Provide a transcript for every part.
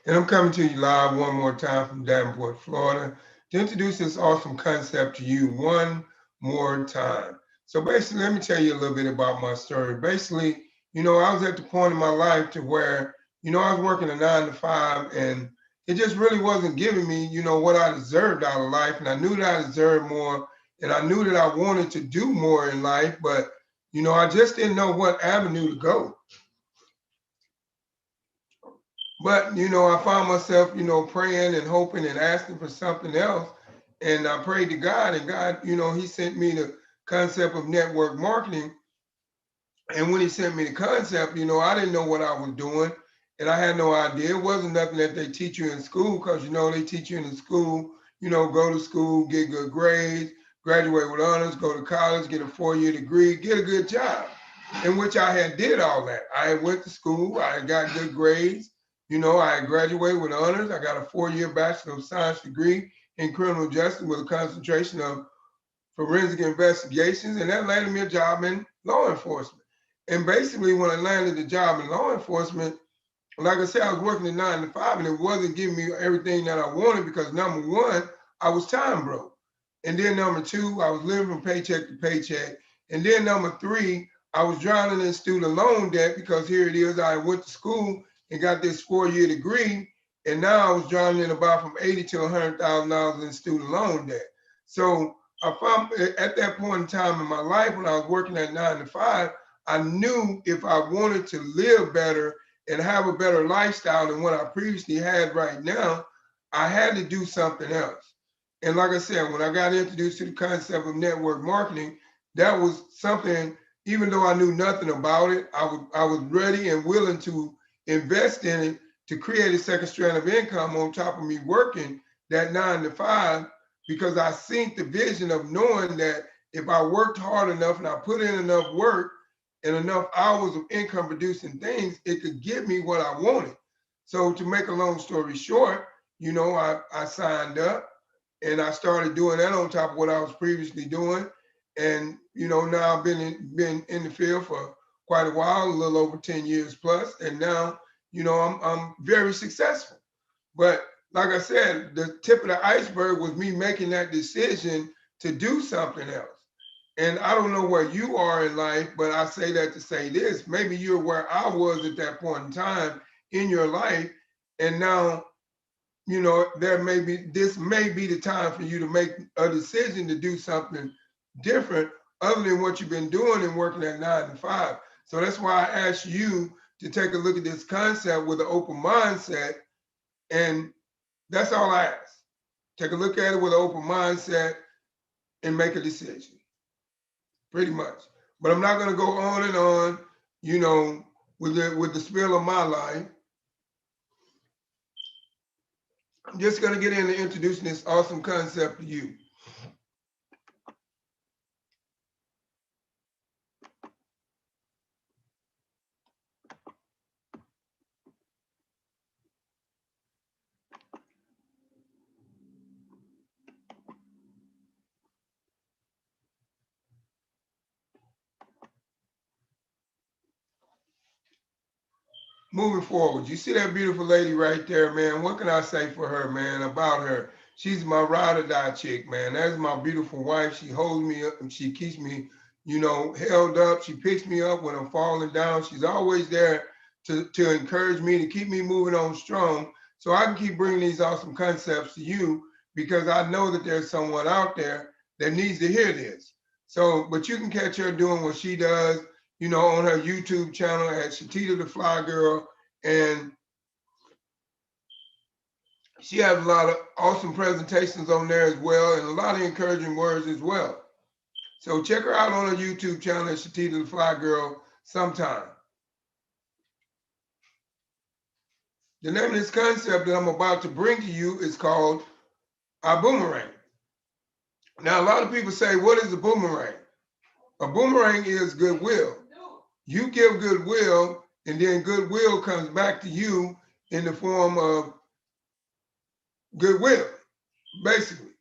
And I'm coming to you live one more time from Davenport, Florida, to introduce this awesome concept to you one more time. So basically, let me tell you a little bit about my story. Basically, I was at the point in my life to where, I was working a 9 to 5, and it just really wasn't giving me, what I deserved out of life. And I knew that I deserved more, and I knew that I wanted to do more in life, but, I just didn't know what avenue to go. But, I found myself, praying and hoping and asking for something else. And I prayed to God, and God, he sent me the concept of network marketing. And when he sent me the concept, I didn't know what I was doing, and I had no idea. It wasn't nothing that they teach you in school, because, they teach you in the school, go to school, get good grades, graduate with honors, go to college, get a 4-year degree, get a good job, in which I had did all that. I went to school, I got good grades, I graduated with honors. I got a 4-year Bachelor of Science degree in criminal justice with a concentration of forensic investigations, and that landed me a job in law enforcement. And basically, when I landed the job in law enforcement, like I said, I was working at 9 to 5, and it wasn't giving me everything that I wanted because, number one, I was time broke. And then number two, I was living from paycheck to paycheck. And then number three, I was drowning in student loan debt because here it is, I went to school and got this 4-year degree, and now I was drowning in about from $80,000 to $100,000 in student loan debt. So I found at that point in time in my life when I was working at 9 to 5, I knew if I wanted to live better and have a better lifestyle than what I previously had right now, I had to do something else. And like I said, when I got introduced to the concept of network marketing, that was something, even though I knew nothing about it, I was ready and willing to invest in it to create a second strand of income on top of me working that 9 to 5, because I seen the vision of knowing that if I worked hard enough and I put in enough work and enough hours of income producing things, it could give me what I wanted. So to make a long story short, I signed up and I started doing that on top of what I was previously doing. And, now I've been in the field for quite a while, a little over 10 years plus. And now, I'm very successful. But like I said, the tip of the iceberg was me making that decision to do something else. And I don't know where you are in life, but I say that to say this. Maybe you're where I was at that point in time in your life. And now, this may be the time for you to make a decision to do something different other than what you've been doing and working at 9 to 5. So that's why I asked you to take a look at this concept with an open mindset. And that's all I ask. Take a look at it with an open mindset and make a decision. Pretty much. But I'm not going to go on and on, with the spill of my life. I'm just going to get into introducing this awesome concept to you. Moving forward, you see that beautiful lady right there, man. What can I say for her, man, about her? She's my ride or die chick, man. That's my beautiful wife. She holds me up and she keeps me, held up. She picks me up when I'm falling down. She's always there to encourage me, to keep me moving on strong so I can keep bringing these awesome concepts to you, because I know that there's someone out there that needs to hear this. So, but you can catch her doing what she does, on her YouTube channel at Shatita the Fly Girl. And she has a lot of awesome presentations on there as well, and a lot of encouraging words as well. So check her out on her YouTube channel at Shatita the Fly Girl sometime. The name of this concept that I'm about to bring to you is called Ibuumerang. Now, a lot of people say, what is a boomerang? A boomerang is goodwill. You give goodwill, and then goodwill comes back to you in the form of goodwill, basically.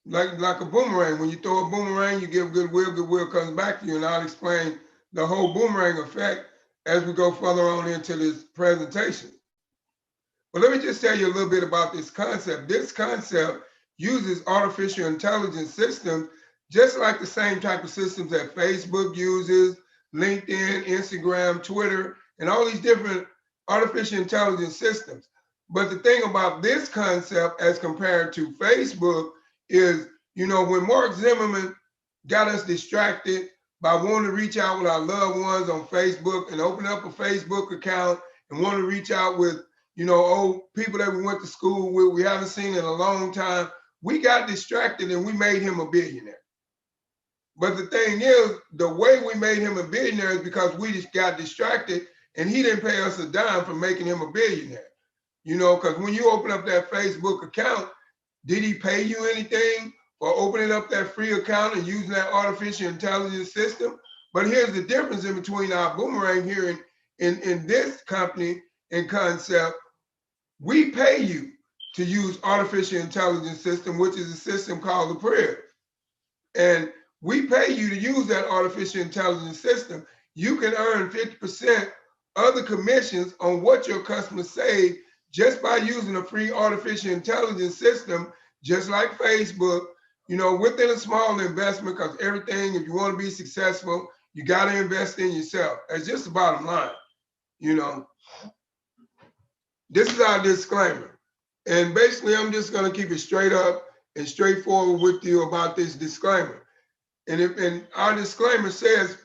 Like a boomerang. When you throw a boomerang, you give goodwill, goodwill comes back to you. And I'll explain the whole boomerang effect as we go further on into this presentation. Well, let me just tell you a little bit about this concept. This concept uses artificial intelligence systems, just like the same type of systems that Facebook uses, LinkedIn, Instagram, Twitter, and all these different artificial intelligence systems. But the thing about this concept as compared to Facebook is, when Mark Zimmerman got us distracted by wanting to reach out with our loved ones on Facebook and open up a Facebook account and want to reach out with, old people that we went to school with, we haven't seen in a long time. We got distracted and we made him a billionaire. But the thing is, the way we made him a billionaire is because we just got distracted and he didn't pay us a dime for making him a billionaire. Because when you open up that Facebook account, did he pay you anything for opening up that free account and using that artificial intelligence system? But here's the difference in between our Boomerang here in this company and concept. We pay you to use artificial intelligence system, which is a system called the PRIB. And we pay you to use that artificial intelligence system. You can earn 50% of the commissions on what your customers save just by using a free artificial intelligence system, just like Facebook, within a small investment, because everything, if you want to be successful, you got to invest in yourself. That's just the bottom line. This is our disclaimer. And basically, I'm just going to keep it straight up and straightforward with you about this disclaimer. And our disclaimer says,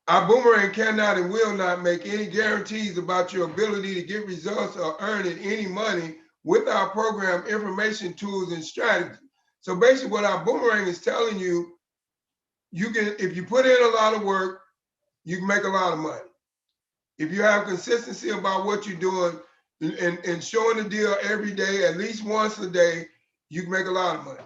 our Boomerang cannot and will not make any guarantees about your ability to get results or earn any money with our program information, tools, and strategies. So basically what our Boomerang is telling you, if you put in a lot of work, you can make a lot of money. If you have consistency about what you're doing and showing the deal every day, at least once a day, you can make a lot of money.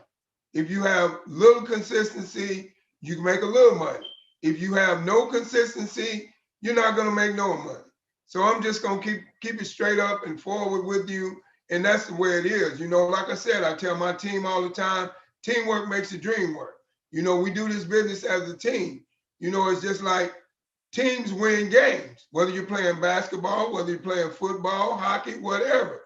If you have little consistency, you can make a little money. If you have no consistency, you're not going to make no money. So I'm just going to keep it straight up and forward with you. And that's the way it is. Like I said, I tell my team all the time, teamwork makes the dream work. We do this business as a team. It's just like teams win games, whether you're playing basketball, whether you're playing football, hockey, whatever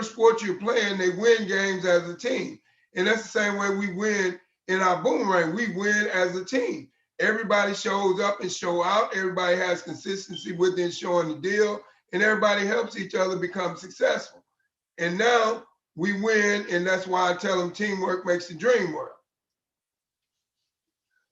sport you're playing, they win games as a team. And that's the same way we win in our Boomerang. We win as a team. Everybody shows up and show out. Everybody has consistency within showing the deal, and everybody helps each other become successful. And now we win, and that's why I tell them teamwork makes the dream work.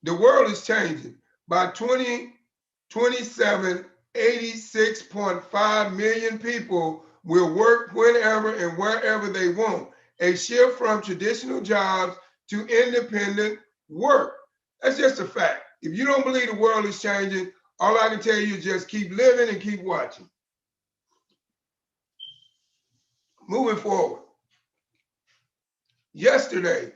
The world is changing. By 2027, 86.5 million people will work whenever and wherever they want. A shift from traditional jobs to independent work. That's just a fact. If you don't believe the world is changing, all I can tell you is just keep living and keep watching. Moving forward. Yesterday's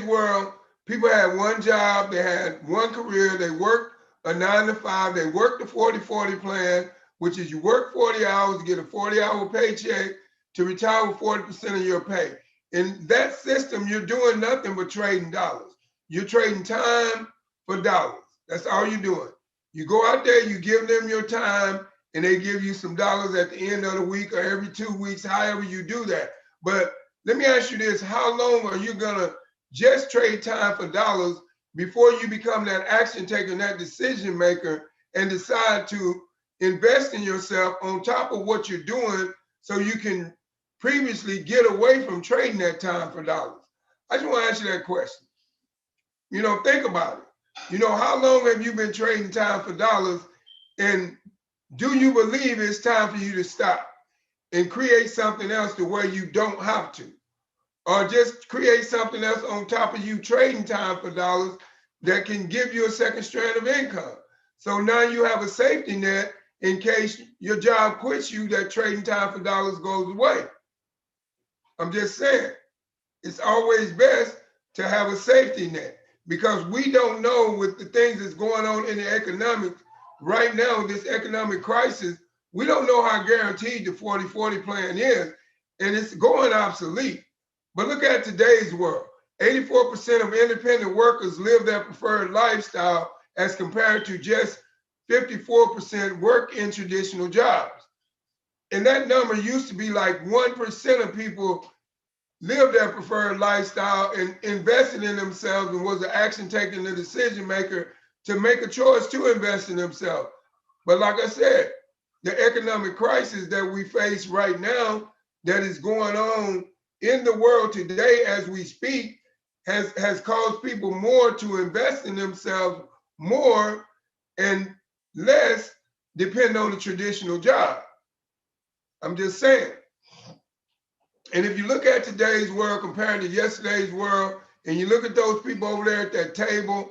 world, people had one job, they had one career, they worked a 9 to 5, they worked the 40-40 plan, which is you work 40 hours to get a 40-hour paycheck to retire with 40% of your pay. In that system, you're doing nothing but trading dollars. You're trading time for dollars. That's all you're doing. You go out there, you give them your time, and they give you some dollars at the end of the week or every 2 weeks, however you do that. But let me ask you this, how long are you gonna just trade time for dollars before you become that action taker, that decision maker, and decide to invest in yourself on top of what you're doing so you can previously get away from trading that time for dollars? I just want to ask you that question. Think about it. How long have you been trading time for dollars? And do you believe it's time for you to stop and create something else to where you don't have to? Or just create something else on top of you trading time for dollars that can give you a second strand of income. So now you have a safety net in case your job quits you, that trading time for dollars goes away. I'm just saying, it's always best to have a safety net, because we don't know with the things that's going on in the economics right now, this economic crisis, we don't know how guaranteed the 40-40 plan is, and it's going obsolete. But look at today's world. 84% of independent workers live their preferred lifestyle as compared to just 54% work in traditional jobs. And that number used to be like 1% of people lived their preferred lifestyle and invested in themselves and was the action taking the decision maker to make a choice to invest in themselves. But like I said, the economic crisis that we face right now that is going on in the world today as we speak has caused people more to invest in themselves more and less depend on the traditional job. I'm just saying. And if you look at today's world compared to yesterday's world, and you look at those people over there at that table,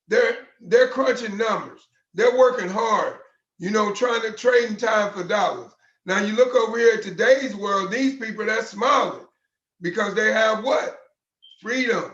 they're crunching numbers. They're working hard, you know, trying to trade time for dollars. Now you look over here at today's world, these people, they're smiling because they have what? Freedom.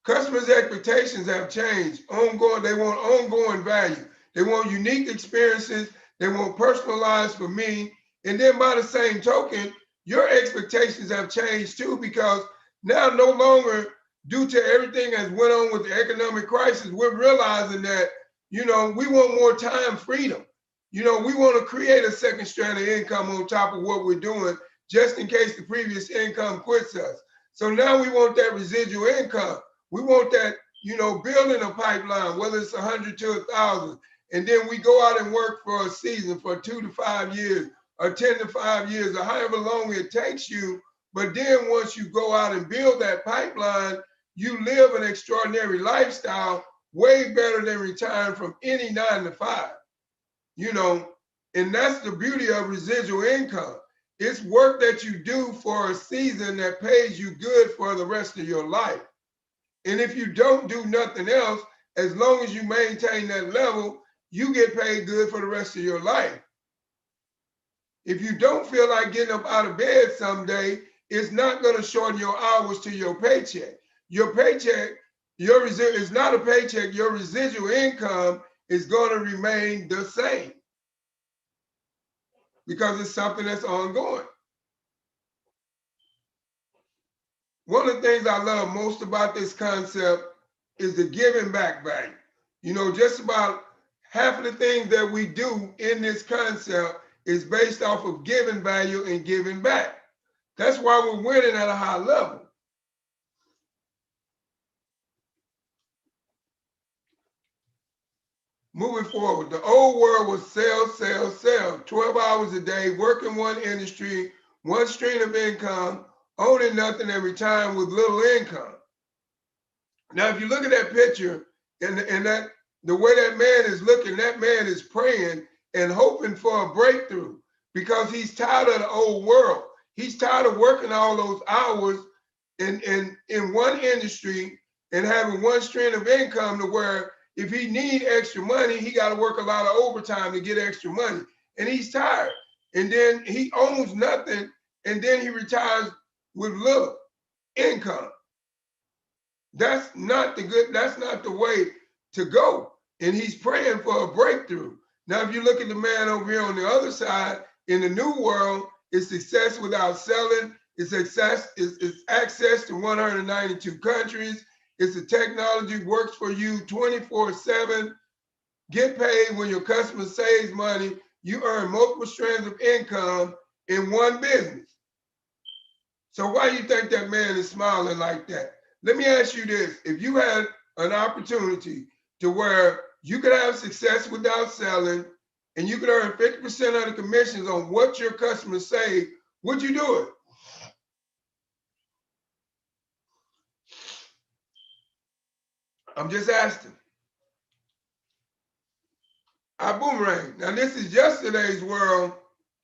Customers' expectations have changed. Ongoing, they want ongoing value. They want unique experiences. They want personalized for me. And then by the same token, your expectations have changed too, because now no longer, due to everything that's went on with the economic crisis, we're realizing that, you know, we want more time freedom. You know, we want to create a second strand of income on top of what we're doing, just in case the previous income quits us. So now we want that residual income. We want that, you know, building a pipeline, whether it's 100 to 1,000, and then we go out and work for a season, for 2 to 5 years, or 10 to 5 years, or however long it takes you. But then once you go out and build that pipeline, you live an extraordinary lifestyle, way better than retiring from any 9 to 5. You know, and that's the beauty of residual income. It's work that you do for a season that pays you good for the rest of your life. And if you don't do nothing else, as long as you maintain that level, you get paid good for the rest of your life. If you don't feel like getting up out of bed someday, it's not going to shorten your hours to your paycheck. Your paycheck, is not a paycheck. Your residual income is going to remain the same because it's something that's ongoing. One of the things I love most about this concept is the giving back value. You know, just about half of the things that we do in this concept is based off of giving value and giving back. That's why we're winning at a high level. Moving forward, the old world was sell, sell, sell, 12 hours a day, working one industry, one stream of income, owning nothing and retiring with little income. Now, if you look at that picture and that the way that man is looking, that man is praying and hoping for a breakthrough because he's tired of the old world. He's tired of working all those hours in one industry and having one stream of income to where if he need extra money, he got to work a lot of overtime to get extra money. And he's tired. And then he owns nothing. And then he retires with little income. That's not the way to go. And he's praying for a breakthrough. Now, if you look at the man over here on the other side, in the new world, it's success without selling. It's access to 192 countries. It's the technology works for you 24/7. Get paid when your customer saves money. You earn multiple strands of income in one business. So why do you think that man is smiling like that? Let me ask you this. If you had an opportunity to where you could have success without selling and you could earn 50% of the commissions on what your customers save, would you do it? I'm just asking. Ibuumerang. Now this is yesterday's world.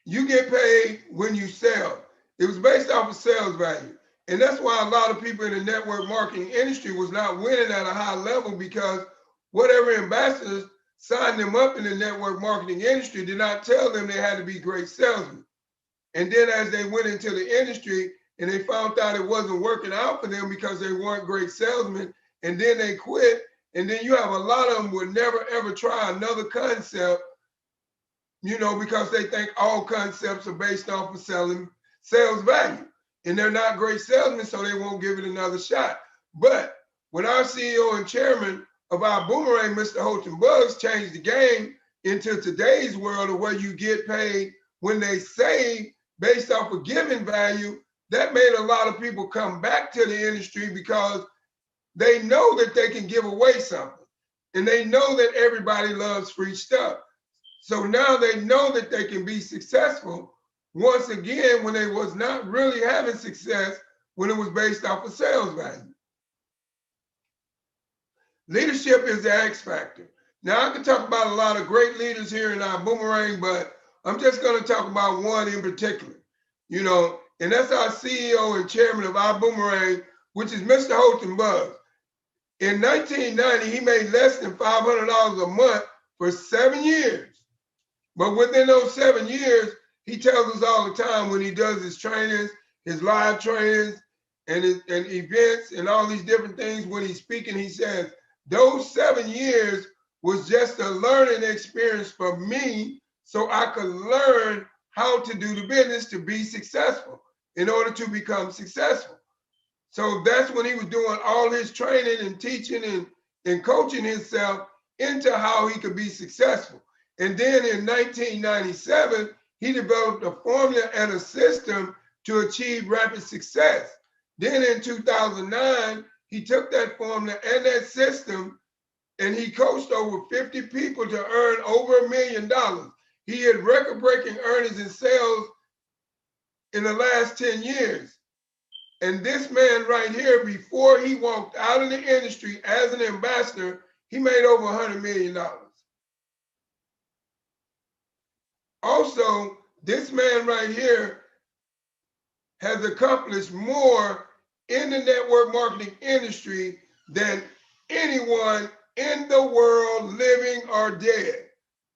You get paid when you sell. It was based off of sales value. And that's why a lot of people in the network marketing industry was not winning at a high level because whatever ambassadors signed them up in the network marketing industry did not tell them they had to be great salesmen. And then as they went into the industry and they found out it wasn't working out for them because they weren't great salesmen, and then they quit, and then you have a lot of them would never ever try another concept, you know, because they think all concepts are based off of selling sales value. And they're not great salesmen, so they won't give it another shot. But when our CEO and chairman of Ibuumerang, Mr. Holton Buggs, changed the game into today's world of where you get paid when they save based off of giving value, that made a lot of people come back to the industry because they know that they can give away something. And they know that everybody loves free stuff. So now they know that they can be successful once again when they was not really having success when it was based off of sales value. Leadership is the X factor. Now I can talk about a lot of great leaders here in our Boomerang, but I'm just going to talk about one in particular, you know, and that's our CEO and chairman of our Boomerang, which is Mr. Holton Buggs. In 1990, he made less than $500 a month for 7 years. But within those 7 years, he tells us all the time when he does his trainings, his live trainings, and events and all these different things, when he's speaking, he says, those 7 years was just a learning experience for me so I could learn how to do the business to be successful in order to become successful. So that's when he was doing all his training and teaching and coaching himself into how he could be successful. And then in 1997, he developed a formula and a system to achieve rapid success. Then in 2009, he took that formula and that system and he coached over 50 people to earn over $1 million. He had record-breaking earnings in sales in the last 10 years. And this man right here, before he walked out of the industry as an ambassador, he made over $100 million. Also, this man right here has accomplished more in the network marketing industry than anyone in the world, living or dead.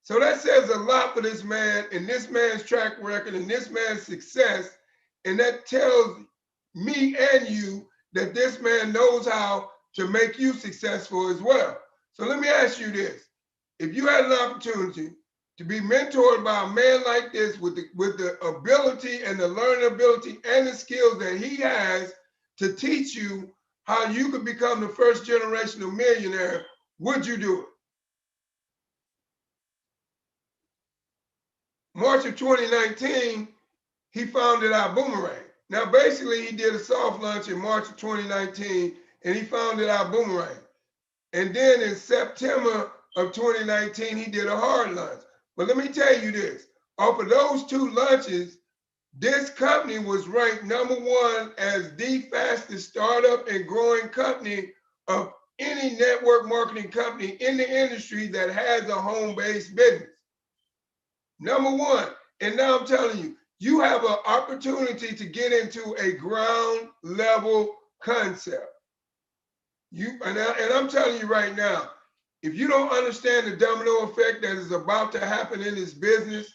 So that says a lot for this man and this man's track record and this man's success. And that tells me and you that this man knows how to make you successful as well. So let me ask you this. If you had an opportunity to be mentored by a man like this with the ability and the learning ability and the skills that he has to teach you how you could become the first generational millionaire, would you do it? March of 2019, he founded our Boomerang. Now, basically, he did a soft launch in March of 2019, and he founded our Boomerang. And then in September of 2019, he did a hard launch. But let me tell you this, off of those 2 launches, this company was ranked #1 as the fastest startup and growing company of any network marketing company in the industry that has a home-based business. #1. And now I'm telling you, you have an opportunity to get into a ground level concept. And I'm telling you right now, if you don't understand the domino effect that is about to happen in this business,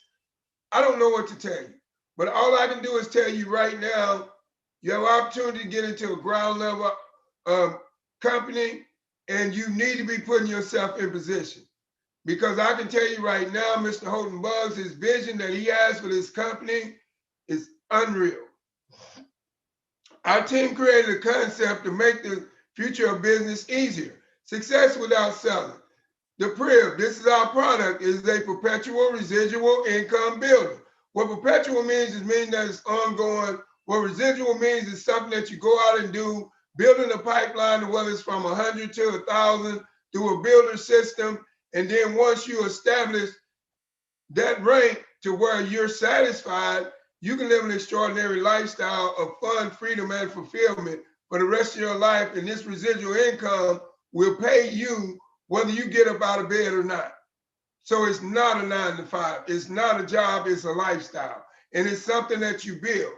I don't know what to tell you. But all I can do is tell you right now, you have an opportunity to get into a ground level company, and you need to be putting yourself in position. Because I can tell you right now, Mr. Holton Buggs, his vision that he has for this company is unreal. Our team created a concept to make the future of business easier. Success without selling. The PRIB, this is our product, is a perpetual residual income builder. What perpetual means that it's ongoing. What residual means is something that you go out and do, building a pipeline, whether it's from 100 to 1,000 through a builder system. And then once you establish that rank to where you're satisfied, you can live an extraordinary lifestyle of fun, freedom, and fulfillment for the rest of your life. And this residual income will pay you whether you get up out of bed or not. So it's not a 9 to 5. It's not a job, it's a lifestyle. And it's something that you build.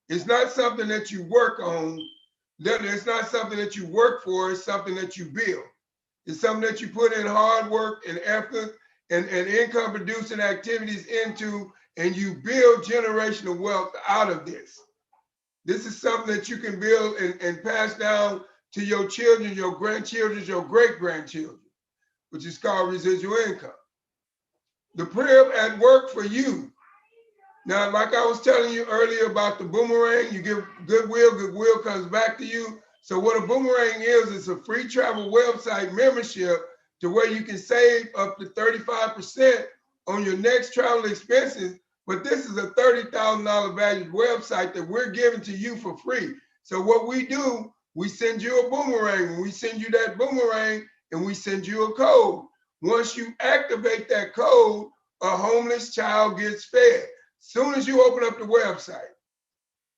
It's not something that you work on. It's not something that you work for, it's something that you build. It's something that you put in hard work and effort and income producing activities into, and you build generational wealth out of this. This is something that you can build and pass down to your children, your grandchildren, your great-grandchildren, which is called residual income. The PRIB at work for you. Now, like I was telling you earlier about the boomerang, you give goodwill, goodwill comes back to you. So what a boomerang is a free travel website membership to where you can save up to 35% on your next travel expenses But this is a $30,000 valued website that we're giving to you for free. So what we do, we send you a boomerang. When we send you that boomerang, and we send you a code. Once you activate that code, a homeless child gets fed. Soon as you open up the website,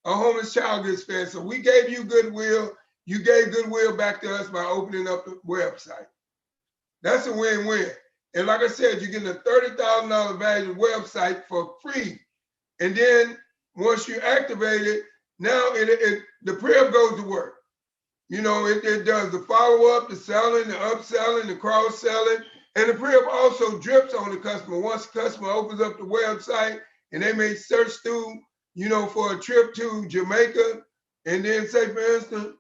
a homeless child gets fed. So we gave you goodwill. You gave goodwill back to us by opening up the website. That's a win-win. And like I said, you're getting a $30,000 value website for free. And then once you activate it, now the PRIB goes to work. You know, it does the follow-up, the selling, the upselling, the cross-selling. And the PRIB also drips on the customer. Once the customer opens up the website and they may search through, you know, for a trip to Jamaica, and then say, for instance,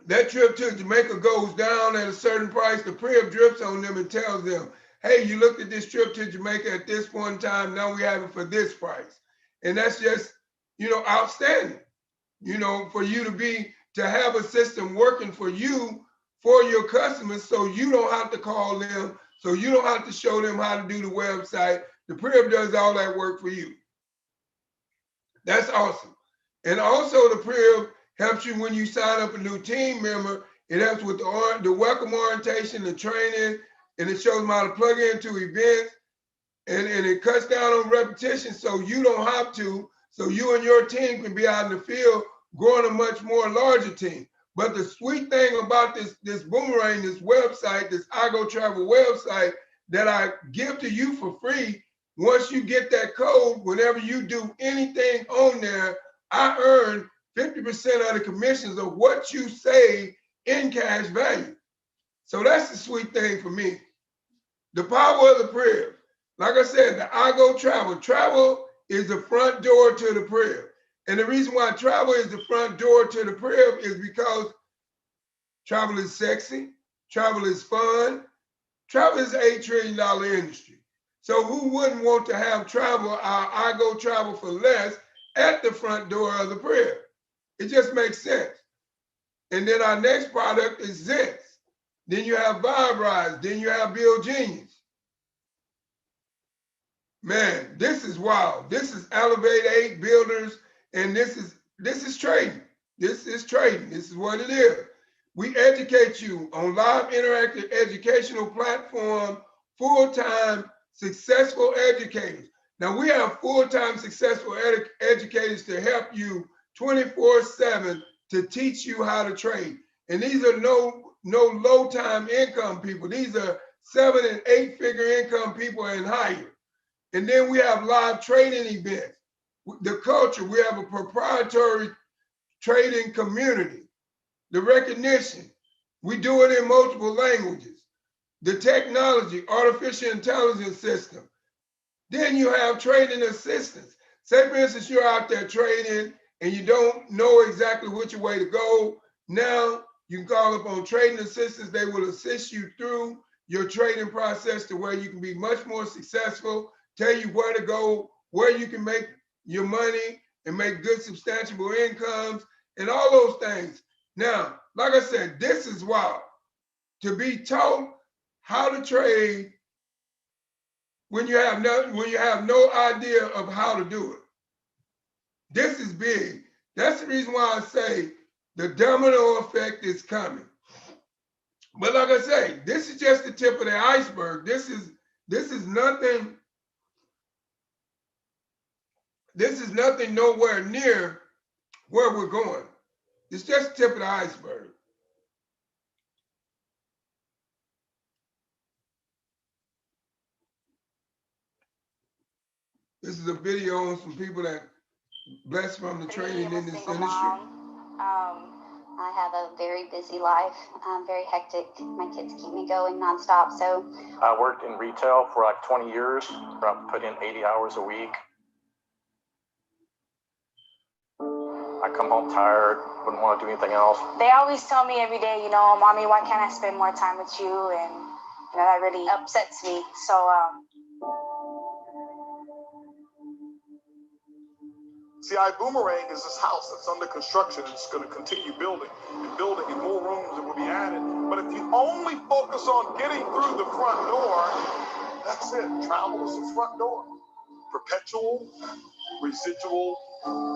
that trip to Jamaica goes down at a certain price, the PRIB drips on them and tells them, hey, you looked at this trip to Jamaica at this point in time, now we have it for this price. And that's just, you know, outstanding, you know, for you to have a system working for you, for your customers, so you don't have to call them, so you don't have to show them how to do the website. The PRIB does all that work for you. That's awesome. And also the PRIB helps you when you sign up a new team member. It helps with the welcome orientation, the training, and it shows them how to plug into events, and it cuts down on repetition so you don't have to, so you and your team can be out in the field growing a much more larger team. But the sweet thing about this Boomerang, this website, this I Go Travel website that I give to you for free, once you get that code, whenever you do anything on there, I earn 50% of the commissions of what you save in cash value. So that's the sweet thing for me. The power of the PRIB. Like I said, the I Go Travel. Travel is the front door to the PRIB. And the reason why travel is the front door to the PRIB is because travel is sexy, travel is fun, travel is an $8 trillion industry. So who wouldn't want to have travel, our I Go Travel for less, at the front door of the PRIB? It just makes sense. And then our next product is Zents. Then you have Vibe Rides. Then you have Bill Genius. Man, this is wild. This is Elevate 8 Builders, and this is trading. This is trading. This is what it is. We educate you on live interactive educational platform, full-time successful educators. Now we have full-time successful educators to help you 24/7 to teach you how to trade. And these are no low-time income people. These are 7- and 8-figure income people and higher. And then we have live trading events. The culture, we have a proprietary trading community. The recognition, we do it in multiple languages. The technology, artificial intelligence system. Then you have trading assistance. Say, for instance, you're out there trading and you don't know exactly which way to go. Now you can call upon trading assistants. They will assist you through your trading process to where you can be much more successful, tell you where to go, where you can make your money and make good substantial incomes and all those things. Now, like I said, this is wild. To be taught how to trade when you have no idea of how to do it. This is big. That's the reason why I say the domino effect is coming. But like I say, this is just the tip of the iceberg. This is nothing. This is nothing nowhere near where we're going. It's just the tip of the iceberg. This is a video on some people that blessed from the training in this industry. I have a very busy life, very hectic. My kids keep me going nonstop. So I worked in retail for like 20 years. I put in 80 hours a week. I come home tired, wouldn't want to do anything else. They always tell me every day, you know, Mommy, why can't I spend more time with you? And you know, that really upsets me. So See, Ibuumerang is this house that's under construction and it's going to continue building and more rooms that will be added. But if you only focus on getting through the front door, That's it. Travel is the front door. Perpetual, residual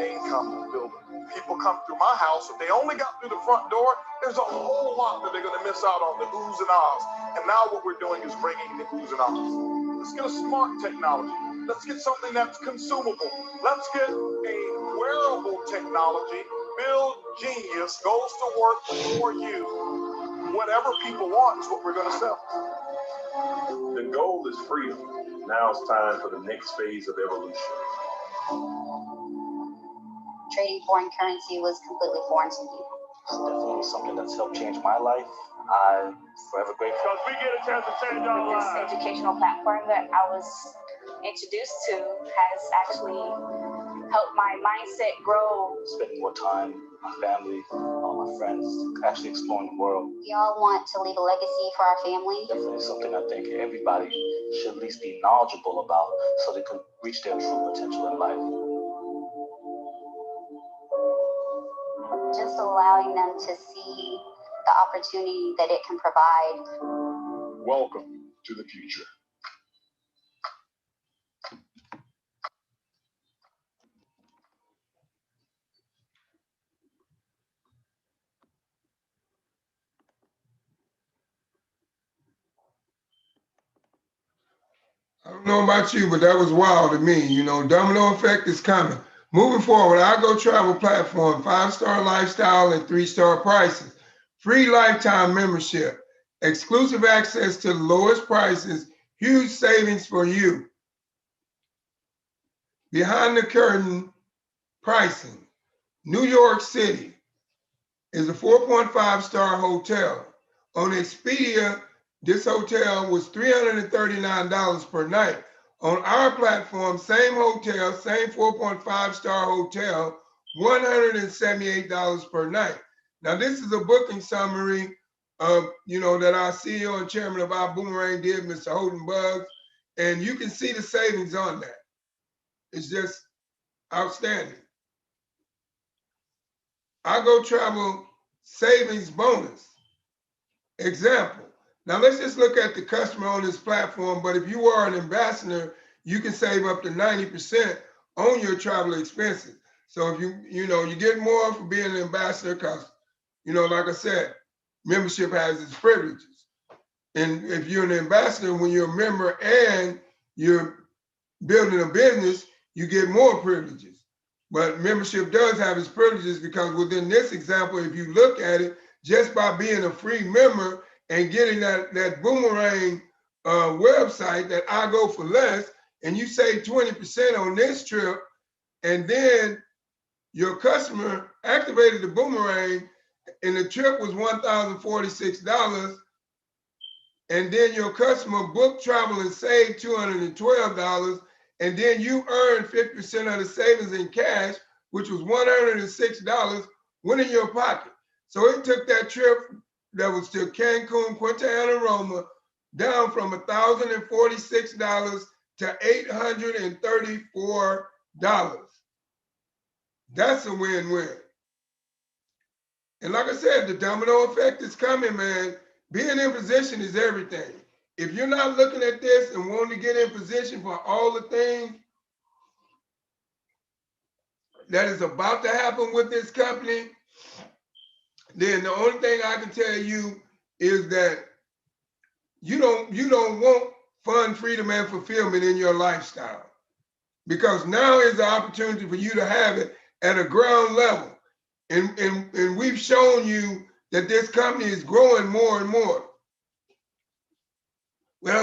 income building. People come through my house. If they only got through the front door, there's a whole lot that they're going to miss out on, the oohs and ahs. And now what we're doing is bringing the oohs and ahs. Let's get a smart technology. Let's get something that's consumable. Let's get a wearable technology. Build Genius goes to work for you. Whatever people want is what we're going to sell. The goal is freedom. Now it's time for the next phase of evolution. Trading foreign currency was completely foreign to me. It's definitely something that's helped change my life. I'm forever grateful. Because we get a chance to change our This lives. educational platform that I was introduced to has actually helped my mindset grow. Spending more time with my family, all my friends, actually exploring the world. We all want to leave a legacy for our family. Definitely something I think everybody should at least be knowledgeable about so they can reach their true potential in life. Just allowing them to see the opportunity that it can provide. Welcome to the future. I don't know about you, but that was wild to me. You know, domino effect is coming. Moving forward, I Go Travel platform, 5-star lifestyle and 3-star prices, free lifetime membership, exclusive access to the lowest prices, huge savings for you. Behind the curtain pricing. New York City is a 4.5-star hotel. On Expedia, this hotel was $339 per night. On our platform, same hotel, same 4.5-star hotel, $178 per night. Now, this is a booking summary of, that our CEO and chairman of Ibuumerang did, Mr. Holden Buggs, and you can see the savings on that. It's just outstanding. I Go Travel savings bonus. Example. Now let's just look at the customer on this platform, but if you are an ambassador, you can save up to 90% on your travel expenses. So if you get more for being an ambassador because, like I said, membership has its privileges. And if you're an ambassador, when you're a member and you're building a business, you get more privileges. But membership does have its privileges because within this example, if you look at it, just by being a free member and getting that Boomerang website that I Go for less, and you save 20% on this trip, and then your customer activated the Boomerang and the trip was $1,046, and then your customer booked travel and saved $212, and then you earned 50% of the savings in cash, which was $106, went in your pocket. So it took that trip that was to Cancun, Punta Ana, Roma, down from $1,046 to $834. That's a win-win. And like I said, the domino effect is coming, man. Being in position is everything. If you're not looking at this and wanting to get in position for all the things that is about to happen with this company, then the only thing I can tell you is that you don't want fun, freedom, and fulfillment in your lifestyle. Because now is the opportunity for you to have it at a ground level. And we've shown you that this company is growing more and more. We had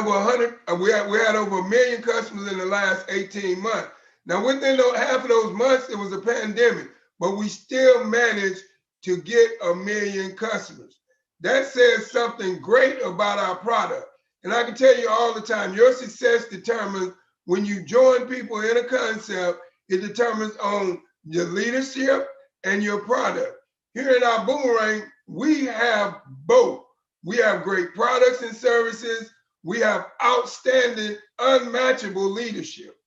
over 1 million customers in the last 18 months. Now, within half of those months, it was a pandemic, but we still managed to get 1 million customers. That says something great about our product. And I can tell you all the time, your success determines when you join people in a concept, it determines on your leadership and your product. Here at our Boomerang, we have both. We have great products and services. We have outstanding, unmatchable leadership.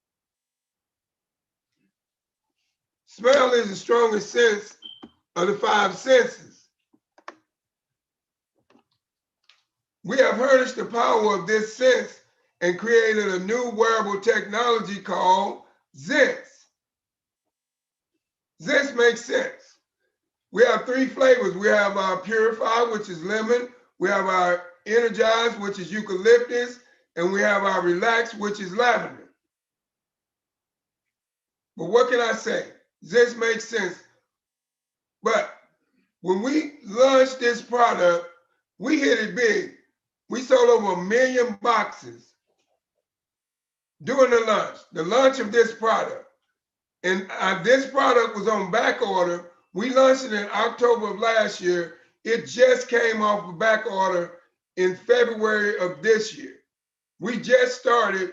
Smell is the strongest sense of the 5 senses. We have harnessed the power of this sense and created a new wearable technology called Zest. Zest makes sense. We have 3 flavors. We have our Purify, which is lemon. We have our Energize, which is eucalyptus. And we have our Relax, which is lavender. But what can I say? Zest makes sense. But when we launched this product, we hit it big. We sold over 1 million boxes during the launch of this product. And this product was on back order. We launched it in October of last year. It just came off of back order in February of this year. We just started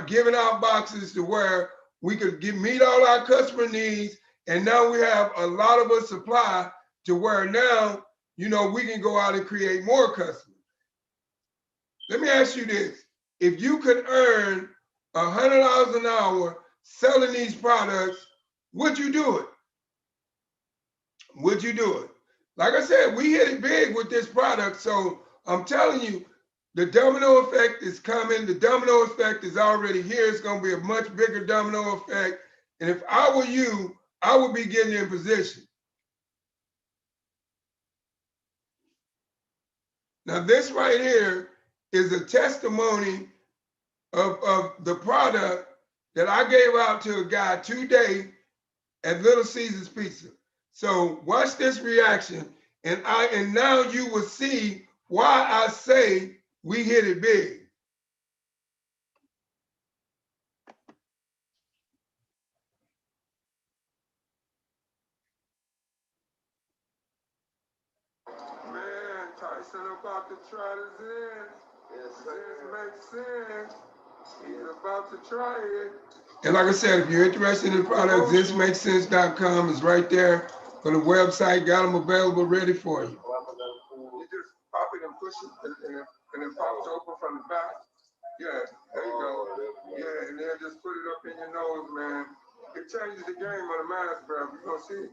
giving out boxes to where we could meet all our customer needs. And now we have a lot of a supply to where now, you know, we can go out and create more customers. Let me ask you this. If you could earn $100 an hour selling these products, would you do it? Would you do it? Like I said, we hit it big with this product. So I'm telling you, the domino effect is coming. The domino effect is already here. It's going to be a much bigger domino effect. And if I were you, I would be getting in position. Now, this right here is a testimony of the product that I gave out to a guy today at Little Caesars Pizza. So watch this reaction, and now you will see why I say we hit it big. Man, Tyson about to try this in. Yes, this makes sense. He's about to try it. And like I said, if you're interested in the product, thismakesense.com is right there on the website. Got them available, ready for you. You just pop it and push it, and it pops open from the back. Yeah, there you go. Yeah, and then just put it up in your nose, man. It changes the game on the mask, bro. You're going to see.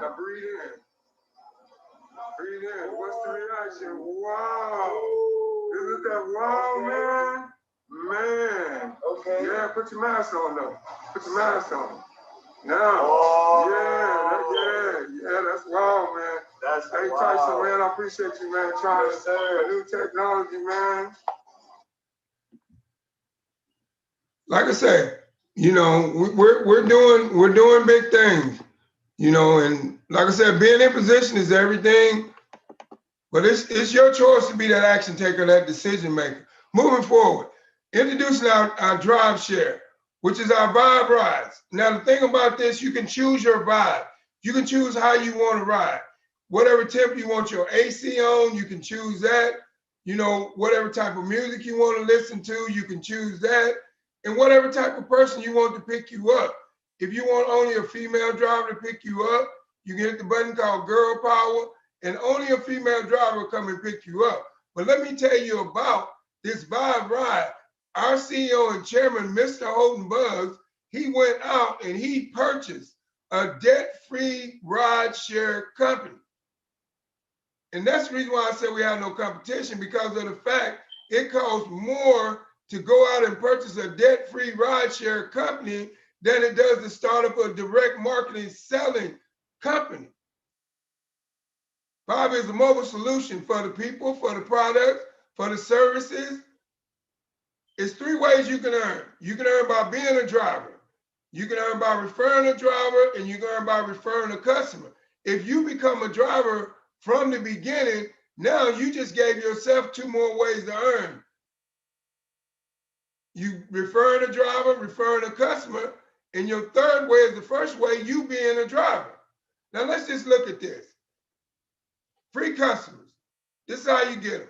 Now breathe in. Breathe in. What's the reaction? Wow. Isn't that wow, man? Man. Okay. Yeah, put your mask on, though. Put your mask on. Now. Oh. Yeah, that's wow, man. That's hey, wow. Tyson, man, I appreciate you, man, trying a new technology, man. Like I said, you know, we're doing big things, you know, and like I said, being in position is everything, but it's your choice to be that action taker, that decision maker. Moving forward, introducing our drive share, which is our vibe rides. Now, the thing about this, you can choose your vibe. You can choose how you want to ride. Whatever temp you want your AC on, you can choose that. You know, whatever type of music you want to listen to, you can choose that. And whatever type of person you want to pick you up. If you want only a female driver to pick you up, you can hit the button called Girl Power, and only a female driver will come and pick you up. But let me tell you about this vibe ride. Our CEO and chairman, Mr. Holden Buggs, he went out and he purchased a debt-free ride share company. And that's the reason why I said we have no competition, because of the fact it costs more to go out and purchase a debt-free rideshare company than it does to start up a direct marketing selling company. PRIB is a mobile solution for the people, for the products, for the services. It's 3 ways you can earn. You can earn by being a driver. You can earn by referring a driver, and you can earn by referring a customer. If you become a driver from the beginning, now you just gave yourself 2 more ways to earn. You referring a driver, referring a customer, and your 3rd way is the first way, you being a driver. Now let's just look at this. Free customers. This is how you get them.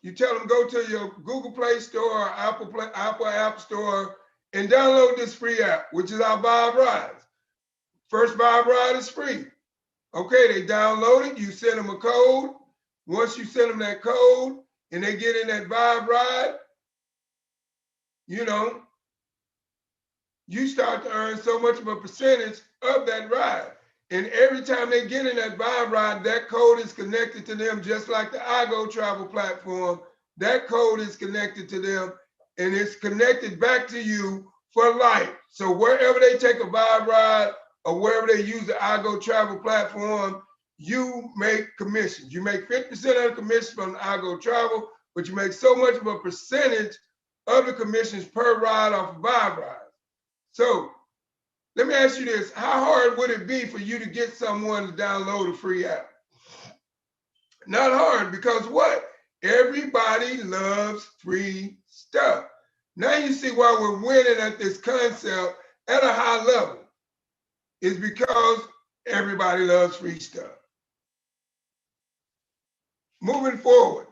You tell them go to your Google Play Store or Apple App Store and download this free app, which is our Vibe Rides. First Vibe Ride is free. Okay, they download it. You send them a code. Once you send them that code and they get in that Vibe Ride, you know, you start to earn so much of a percentage of that ride. And every time they get in that Vibe Ride, that code is connected to them, just like the iGo travel platform. that code is connected to them and it's connected back to you for life. So wherever they take a Vibe ride or wherever they use the iGo Travel platform, you make commissions. You make 50% of the commission from the iGo Travel, but you make so much of a percentage of the commissions per ride off of Vibe rides. So let me ask you this. How hard would it be for you to get someone to download a free app? Not hard, because what? Everybody loves free stuff. Now you see why we're winning at this concept at a high level. It's because everybody loves free stuff. Moving forward.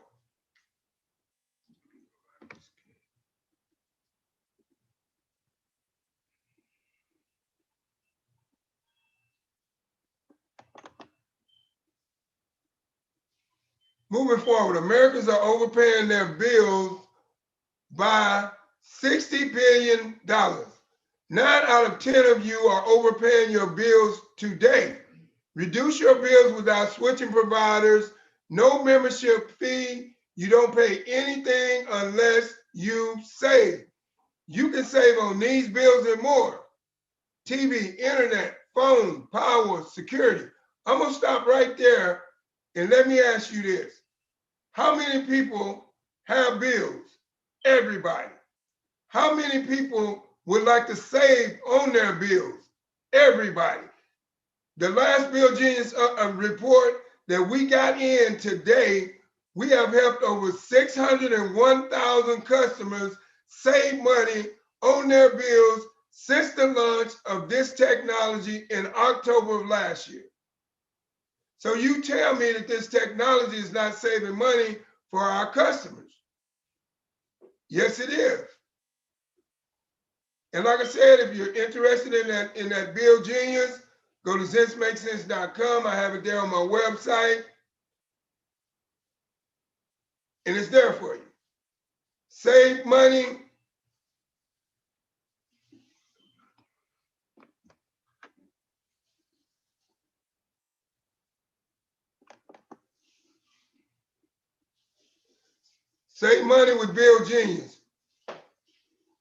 Moving forward, Americans are overpaying their bills by $60 billion. 9 out of 10 of you are overpaying your bills today. Reduce your bills without switching providers. No membership fee. You don't pay anything unless you save. You can save on these bills and more. TV, internet, phone, power, security. I'm gonna stop right there and let me ask you this. How many people have bills? Everybody. How many people would like to save on their bills? Everybody. The last Bill Genius report that we got in today, we have helped over 601,000 customers save money on their bills since the launch of this technology in October of last year. So you tell me that this technology is not saving money for our customers. Yes, it is. And like I said, if you're interested in that Bill Genius, go to ZenseMakesSense.com. I have it there on my website. And it's there for you. Save money. Save money with Bill Genius.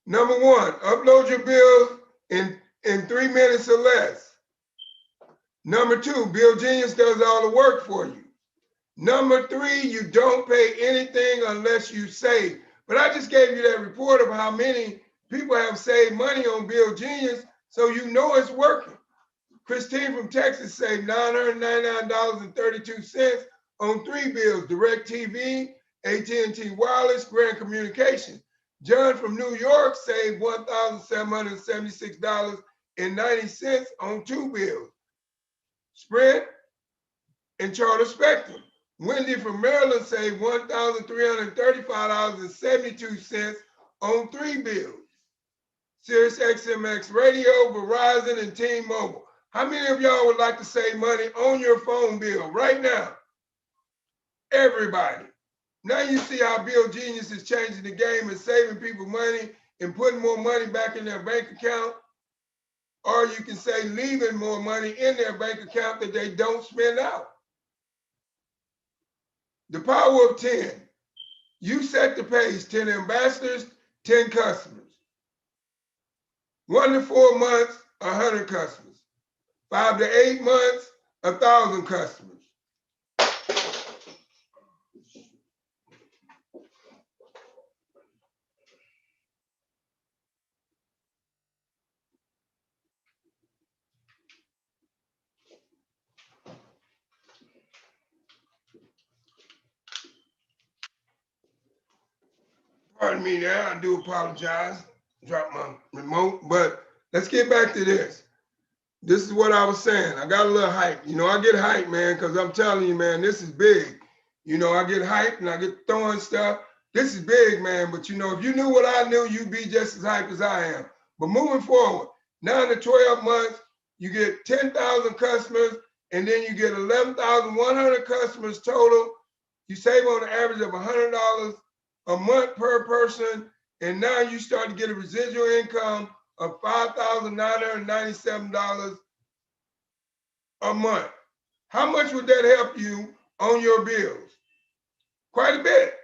Number 1, upload your bills in 3 minutes or less. Number 2, Bill Genius does all the work for you. Number 3, you don't pay anything unless you save. But I just gave you that report of how many people have saved money on Bill Genius, so you know it's working. Christine from Texas saved $999.32 on 3 bills: DirecTV, AT&T Wireless, Grand Communications. John from New York saved $1,776.90 on 2 bills: Sprint and Charter Spectrum. Wendy from Maryland saved $1,335.72 on 3 bills: Sirius XMX Radio, Verizon, and T-Mobile. How many of y'all would like to save money on your phone bill right now? Everybody. Now you see how Bill Genius is changing the game and saving people money and putting more money back in their bank account. Or you can say leaving more money in their bank account that they don't spend out. The power of 10. You set the pace. 10 ambassadors, 10 customers. 1 to 4 months, 100 customers. 5 to 8 months, 1,000 customers. Pardon me there, I do apologize. Drop my remote, but let's get back to this. This is what I was saying. I got a little hype. You know, I get hyped, man, because I'm telling you, man, this is big. You know, I get hyped and I get throwing stuff. This is big, man. But, you know, if you knew what I knew, you'd be just as hyped as I am. But moving forward, 9 to 12 months, you get 10,000 customers, and then you get 11,100 customers total. You save on an average of $100 a month per person, and now you start to get a residual income of $5,997 a month. How much would that help you on your bills? Quite a bit.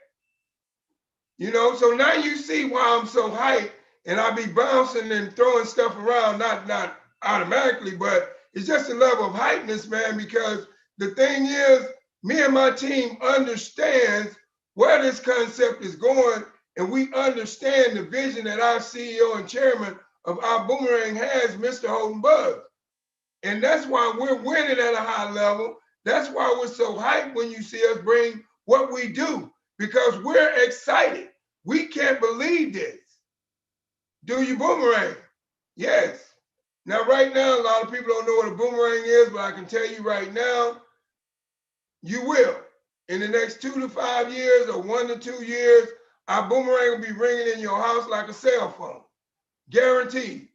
You know, so now you see why I'm so hyped, and I be bouncing and throwing stuff around, not automatically, but it's just a level of hypeness, man, because the thing is, me and my team understands where this concept is going, and we understand the vision that our CEO and chairman of our Boomerang has, Mr. Holden Buzz. And that's why we're winning at a high level. That's why we're so hyped when you see us bring what we do, because we're excited. We can't believe this. Do you boomerang? Yes. Now, right now, a lot of people don't know what a boomerang is, but I can tell you right now, you will. In the next 2 to 5 years or 1 to 2 years, our boomerang will be ringing in your house like a cell phone. Guaranteed.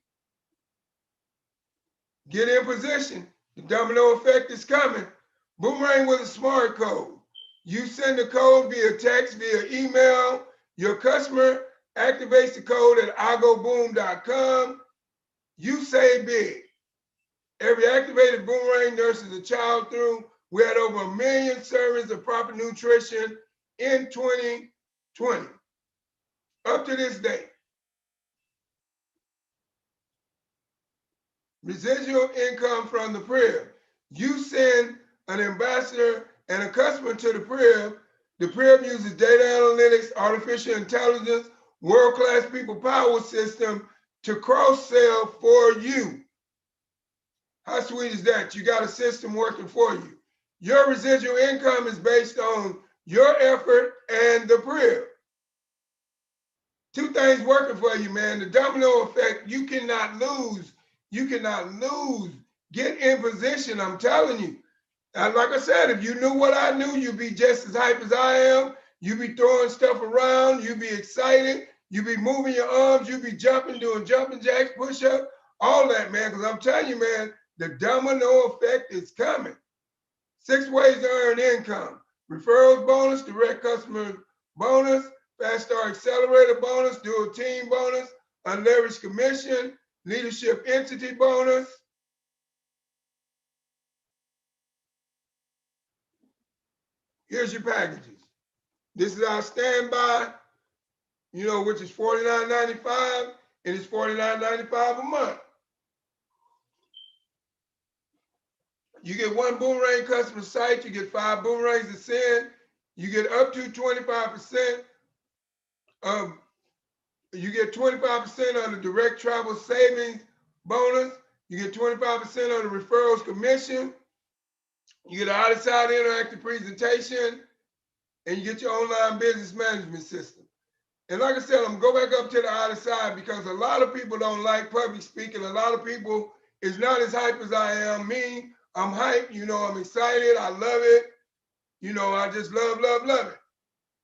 Get in position. The domino effect is coming. Boomerang with a smart code. You send the code via text, via email. Your customer activates the code at igoboom.com. You say big. Every activated boomerang nurses a child through. We had over 1 million servings of proper nutrition in 2020. Up to this date. Residual income from the PRIB. You send an ambassador and a customer to the PRIB. The PRIB uses data analytics, artificial intelligence, world-class people power system to cross-sell for you. How sweet is that? You got a system working for you. Your residual income is based on your effort and the PRIB. Two things working for you, man. The domino effect, you cannot lose. You cannot lose. Get in position, I'm telling you. And like I said, if you knew what I knew, you'd be just as hype as I am. You'd be throwing stuff around. You'd be excited. You'd be moving your arms. You'd be jumping, doing jumping jacks, push-ups, all that, man. Because I'm telling you, man, the domino effect is coming. 6 ways to earn income. Referrals bonus, direct customer bonus, fast start accelerator bonus, dual team bonus, unleveraged commission, leadership entity bonus. Here's your packages. This is our standby, which is $49.95, and it's $49.95 a month. You get 1 boomerang customer site, you get 5 boomerangs to send, you get up to 25% of, you get 25% on the direct travel savings bonus, you get 25% on the referrals commission, you get an out-of-side interactive presentation, and you get your online business management system. And like I said, I'm gonna go back up to the other side because a lot of people don't like public speaking. A lot of people is not as hype as I am. Me, I'm hyped, I'm excited, I love it. I just love it.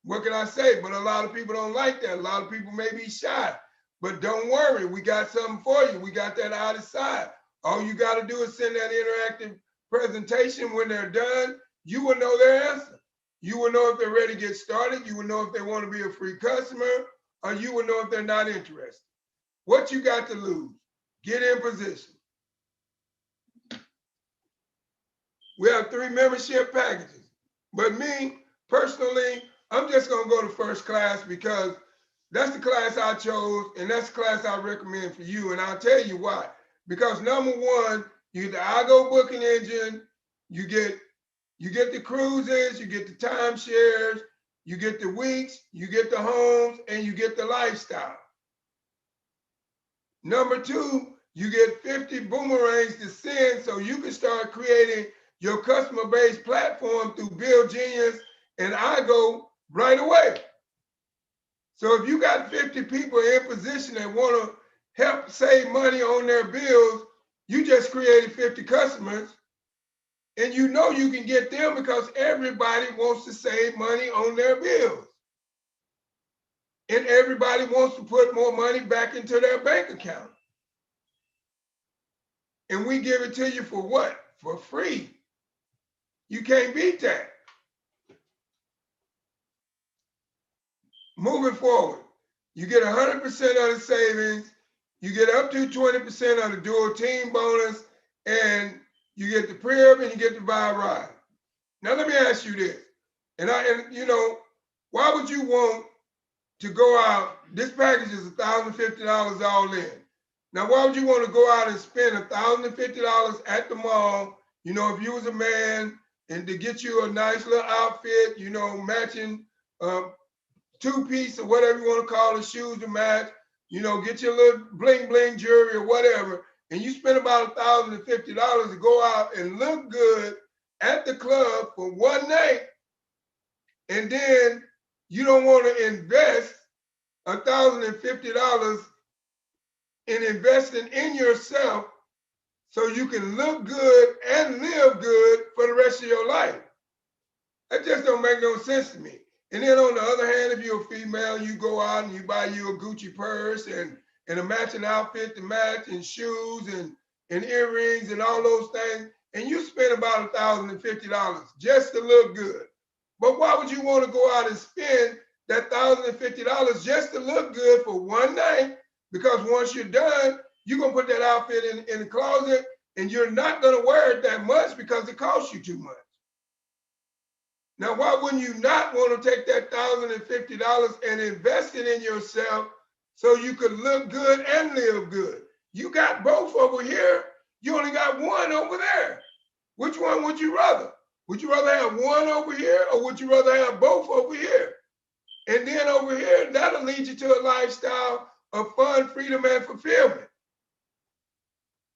What can I say? But a lot of people don't like that. A lot of people may be shy. But don't worry, we got something for you. We got that other side. All you gotta do is send that interactive presentation. When they're done, you will know their answer. You will know if they're ready to get started. You will know if they want to be a free customer, or you will know if they're not interested. What you got to lose? Get in position. We have 3 membership packages. But me, personally, I'm just going to go to first class because that's the class I chose, and that's the class I recommend for you. And I'll tell you why. Because number 1, you get the iGo booking engine, you get the cruises, you get the timeshares, you get the weeks, you get the homes, and you get the lifestyle. Number 2, you get 50 boomerangs to send so you can start creating your customer base platform through Build Genius and iGo right away. So if you got 50 people in position that want to help save money on their bills, you just created 50 customers. And you know you can get them because everybody wants to save money on their bills. And everybody wants to put more money back into their bank account. And we give it to you for what? For free. You can't beat that. Moving forward, you get 100% of the savings, you get up to 20% of the dual team bonus, and you get the PRIB and you get the buy ride. Now let me ask you this. Why would you want to go out. This package is $1,050 all in. Now, why would you want to go out and spend $1,050 at the mall? You know, if you was a man, and to get you a nice little outfit, you know, matching two-piece or whatever you want to call it, shoes to match, you know, get your little bling bling jewelry or whatever, and you spend about $1,050 to go out and look good at the club for one night, and then you don't want to invest $1,050 in investing in yourself so you can look good and live good for the rest of your life. That just don't make no sense to me. And then on the other hand, if you're a female, you go out and you buy you a Gucci purse and a matching outfit to match, and shoes and earrings and all those things, and you spend about $1,050 just to look good. But why would you want to go out and spend that $1,050 just to look good for one night? Because once you're done, you're going to put that outfit in the closet, and you're not going to wear it that much because it costs you too much. Now, why wouldn't you not want to take that $1,050 and invest it in yourself so you could look good and live good? You got both over here. You only got one over there. Which one would you rather? Would you rather have one over here, or would you rather have both over here? And then over here, that'll lead you to a lifestyle of fun, freedom, and fulfillment.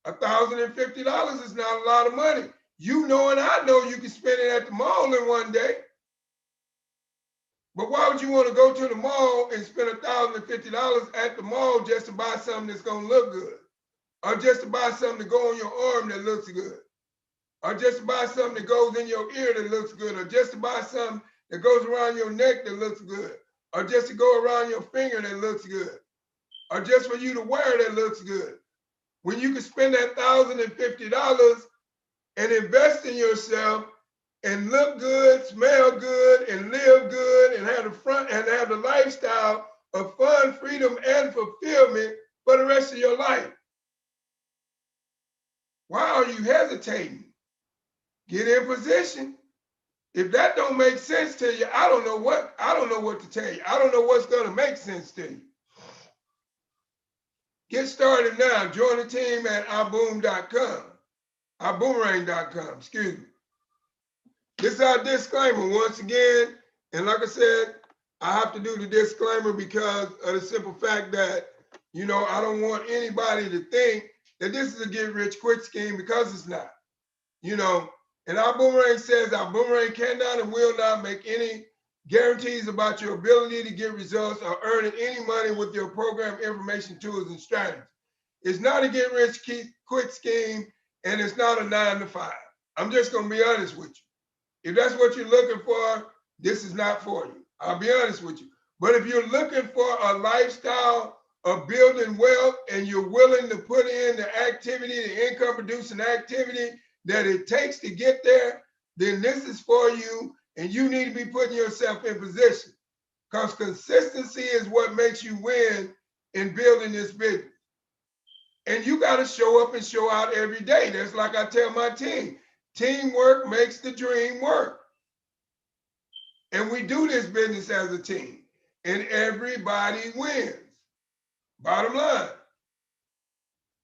$1,050 is not a lot of money. You know and I know you can spend it at the mall in one day. But why would you want to go to the mall and spend $1,050 at the mall just to buy something that's going to look good? Or just to buy something to go on your arm that looks good? Or just to buy something that goes in your ear that looks good? Or just to buy something that goes around your neck that looks good? Or just to go around your finger that looks good? Or just for you to wear that looks good? When you can spend that $1,050 and invest in yourself and look good, smell good, and live good, and have the lifestyle of fun, freedom, and fulfillment for the rest of your life. Why are you hesitating? Get in position. If that don't make sense to you, I don't know what to tell you. I don't know what's going to make sense to you. Get started now. Join the team at Ibuumerang.com. Ibuumerang.com, excuse me. This is our disclaimer once again. And like I said, I have to do the disclaimer because of the simple fact that, you know, I don't want anybody to think that this is a get rich quick scheme, because it's not. You know, and Ibuumerang says Ibuumerang cannot and will not make any guarantees about your ability to get results or earning any money with your program information, tools, and strategies. It's not a get rich quick scheme, and it's not a 9-to-5. I'm just going to be honest with you. If that's what you're looking for, this is not for you. I'll be honest with you. But if you're looking for a lifestyle of building wealth and you're willing to put in the activity, the income producing activity that it takes to get there, then this is for you, and you need to be putting yourself in position, because consistency is what makes you win in building this business. And you got to show up and show out every day. That's like I tell my team, teamwork makes the dream work. And we do this business as a team, and everybody wins. Bottom line.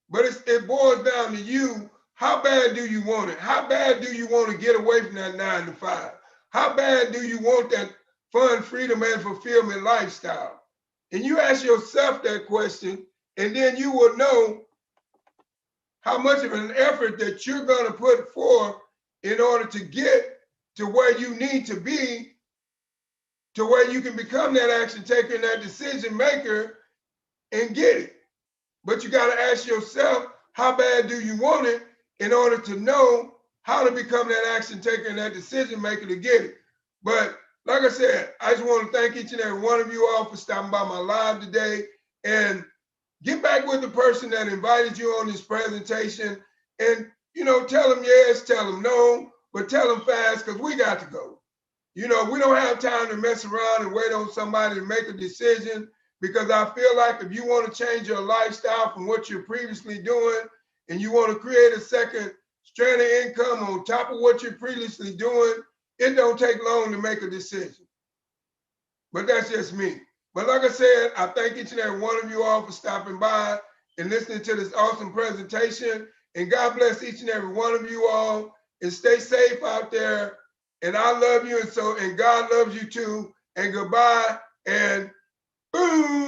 But it boils down to you. How bad do you want it? How bad do you want to get away from that 9-to-5? How bad do you want that fun, freedom, and fulfillment lifestyle? And you ask yourself that question, and then you will know how much of an effort that you're going to put forth in order to get to where you need to be, to where you can become that action taker and that decision maker and get it. But you got to ask yourself, how bad do you want it, in order to know how to become that action taker and that decision maker to get it. But like I said, I just want to thank each and every one of you all for stopping by my live today, and get back with the person that invited you on this presentation, and, you know, tell them yes, tell them no, but tell them fast, because we got to go. You know, we don't have time to mess around and wait on somebody to make a decision, because I feel like if you want to change your lifestyle from what you're previously doing, and you want to create a second strand of income on top of what you're previously doing, it don't take long to make a decision. But that's just me. But like I said, I thank each and every one of you all for stopping by and listening to this awesome presentation. And God bless each and every one of you all. And stay safe out there. And I love you, and God loves you too. And goodbye and boom.